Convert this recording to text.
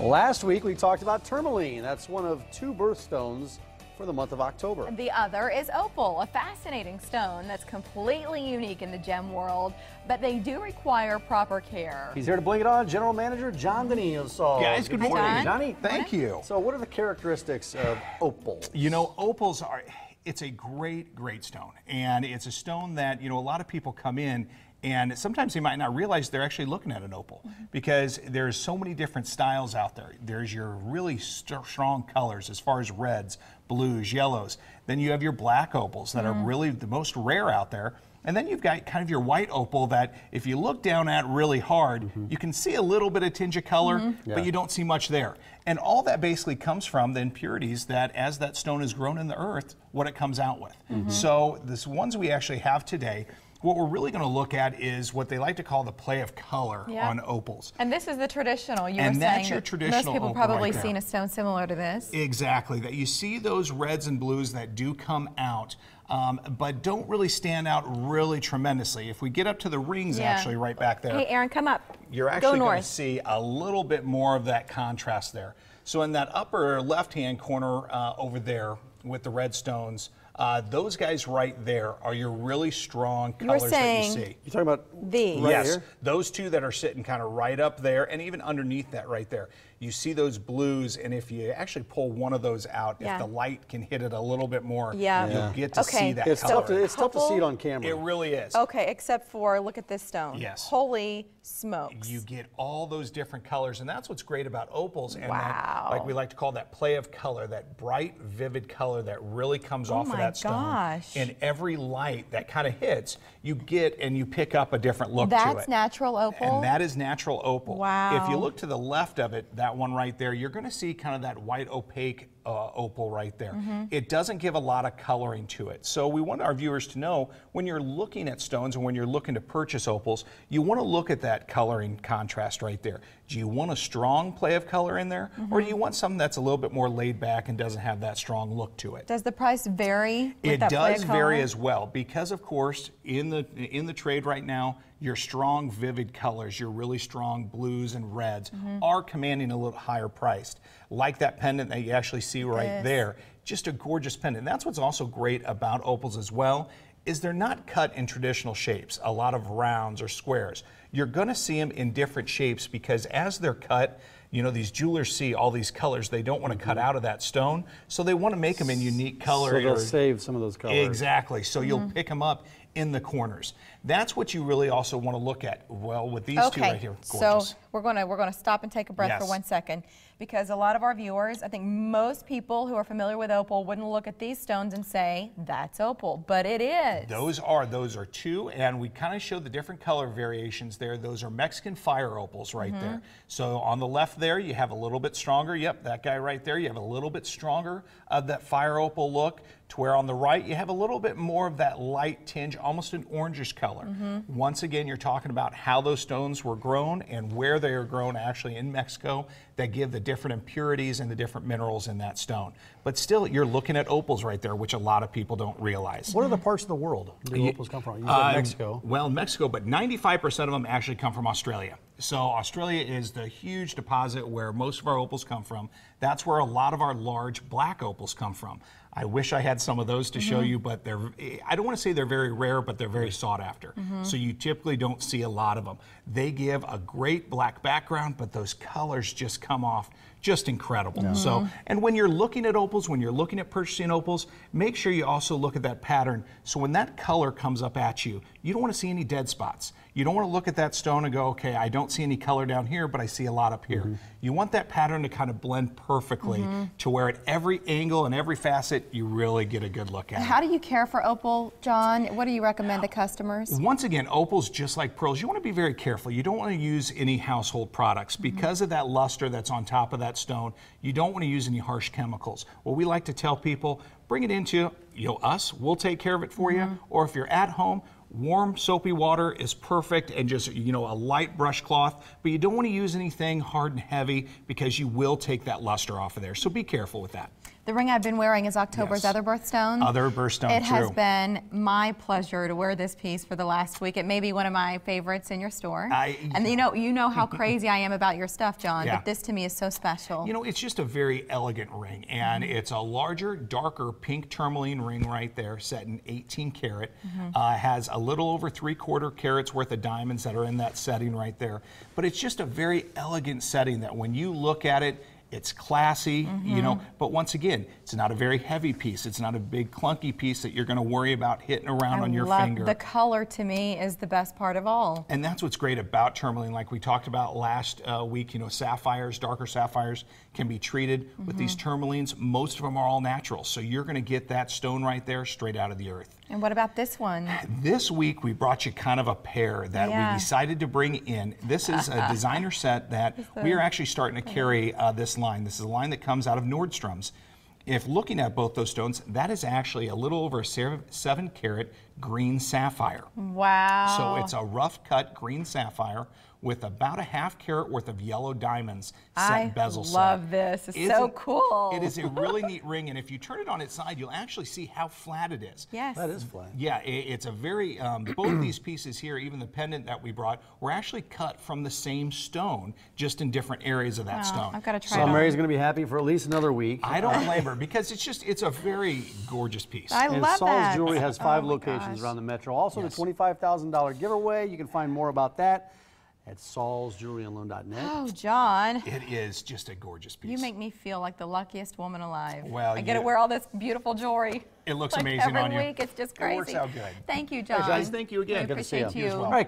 Last week we talked about tourmaline. That's one of 2 birthstones for the month of October. The other is opal, a fascinating stone that's completely unique in the gem world, but they do require proper care. He's here to Bling It On, General Manager John Dineen. So, guys, good morning. John. Johnny, thank you. So what are the characteristics of opal? You know, opals are, it's a great, great stone. And it's a stone that, you know, a lot of people come in and sometimes they might not realize they're actually looking at an opal because there's so many different styles out there. There's your really strong colors as far as reds, blues, yellows. Then you have your black opals that are really the most rare out there. And then you've got kind of your white opal that if you look down at really hard, you can see a little bit of tinge of color, but you don't see much there. And all that basically comes from the impurities that as that stone is grown in the earth, what it comes out with. So the ones we actually have today, what we're really going to look at is what they like to call the play of color on opals. And this is the traditional. You were and that's saying your traditional most people opal probably right seen there. a stone similar to this. Exactly. That you see those reds and blues that do come out, but don't really stand out really tremendously. If we get up to the rings, actually right back there. Hey, Aaron, come up. You're actually going to see a little bit more of that contrast there. So in that upper left-hand corner over there with the red stones, those guys right there are your really strong colors that you see. You're talking about these? Right yes, here? those 2 that are sitting kind of right up there, and even underneath that right there. You see those blues, and if you actually pull one of those out, if the light can hit it a little bit more, you'll get to see that color. It's tough to see it on camera. It really is. Okay, except for, look at this stone. Yes. Holy smokes. You get all those different colors, and that's what's great about opals. And Wow. that, like we like to call that play of color, that bright, vivid color that really comes off of that stone. Gosh. And every light that kind of hits, you get and you pick up a different look to it. That's natural opal? And that is natural opal. Wow. If you look to the left of it, that one right there, you're going to see kind of that white opaque opal right there. It doesn't give a lot of coloring to it. So we want our viewers to know when you're looking at stones and when you're looking to purchase opals, you want to look at that coloring contrast right there. Do you want a strong play of color in there, or do you want something that's a little bit more laid back and doesn't have that strong look to it? Does the price vary with It that play does of vary color? as well because, of course, in the trade right now, your strong, vivid colors, your really strong blues and reds are commanding a little higher priced. Like that pendant that you actually see right there, just a gorgeous pendant. That's what's also great about opals as well, is they're not cut in traditional shapes, a lot of rounds or squares. You're going to see them in different shapes because as they're cut, you know, these jewelers see all these colors they don't want to cut out of that stone, so they want to make them in unique colors. So they'll save some of those colors. Exactly, so you'll pick them up in the corners. That's what you really also want to look at. Well, with these 2 right here, gorgeous. So we're gonna stop and take a breath for 1 second, because a lot of our viewers, I think most people who are familiar with opal wouldn't look at these stones and say that's opal, but it is. Those are 2, and we kind of show the different color variations there. Those are Mexican fire opals right there. So on the left there, you have a little bit stronger. Yep, that guy right there, you have a little bit stronger of that fire opal look, to where on the right you have a little bit more of that light tinge, almost an orangish color. Once again, you're talking about how those stones were grown and where they are grown actually in Mexico that give the different impurities and the different minerals in that stone. But still, you're looking at opals right there, which a lot of people don't realize. What other parts of the world do opals come from? You said Mexico. Well, Mexico, but 95% of them actually come from Australia. So Australia is the huge deposit where most of our opals come from. That's where a lot of our large black opals come from. I wish I had some of those to show you, but I don't want to say they're very rare, but they're very sought after. So you typically don't see a lot of them. They give a great black background, but those colors just come off just incredible. So, and when you're looking at opals, when you're looking at purchasing opals, make sure you also look at that pattern. So when that color comes up at you, you don't want to see any dead spots. You don't want to look at that stone and go, okay, I don't see any color down here, but I see a lot up here. You want that pattern to kind of blend perfectly to where at every angle and every facet, you really get a good look at it. How do you care for opal, John? What do you recommend to customers? Once again, opals, just like pearls, you want to be very careful. You don't want to use any household products. Because of that luster that's on top of that stone, you don't want to use any harsh chemicals. What we like to tell people, bring it into, us, we'll take care of it for you. Or if you're at home, warm soapy water is perfect, and just a light brush cloth, but you don't want to use anything hard and heavy because you will take that luster off of there, so be careful with that. The ring I've been wearing is October's Yes. Other Birthstone. Other Birthstone, It true. has been my pleasure to wear this piece for the last week. It may be one of my favorites in your store. And you know how crazy I am about your stuff, John, Yeah. but this to me is so special. You know, it's just a very elegant ring, and it's a larger, darker pink tourmaline ring right there, set in 18 karat. Has a little over 3/4 carats worth of diamonds that are in that setting right there. But it's just a very elegant setting that when you look at it, it's classy, you know, but once again, it's not a very heavy piece. It's not a big clunky piece that you're going to worry about hitting around on your finger. The color to me is the best part of all. And that's what's great about tourmaline. Like we talked about last week, you know, sapphires, darker sapphires can be treated with these tourmalines. Most of them are all natural. So you're going to get that stone right there straight out of the earth. And what about this one? This week we brought you kind of a pair that we decided to bring in. This is a designer set that we are actually starting to carry this line. This is a line that comes out of Nordstrom's. If looking at both those stones, that is actually a little over 7 karat green sapphire. Wow. So it's a rough cut green sapphire with about a 1/2 carat worth of yellow diamonds set bezel set. I love this. It's so cool. It is a really neat ring, and if you turn it on its side, you'll actually see how flat it is. Yes. That is flat. Yeah, it's a very, both these pieces here, even the pendant that we brought, were actually cut from the same stone, just in different areas of that stone. I've got to try So it on. Mary's going to be happy for at least another week. I don't blame her, because it's a very gorgeous piece. I And love Saul's that. Jewelry has Oh 5 my locations gosh. around the metro. Also, Yes. the $25,000 giveaway. You can find more about that at saulsjewelryandloan.net. Oh, John. It is just a gorgeous piece. You make me feel like the luckiest woman alive. Well, I get to wear all this beautiful jewelry. It looks like amazing every on you. week. It's just crazy. It works out good. Thank you, John. Guys, thank you again. We Good to see appreciate you. You as well. All right.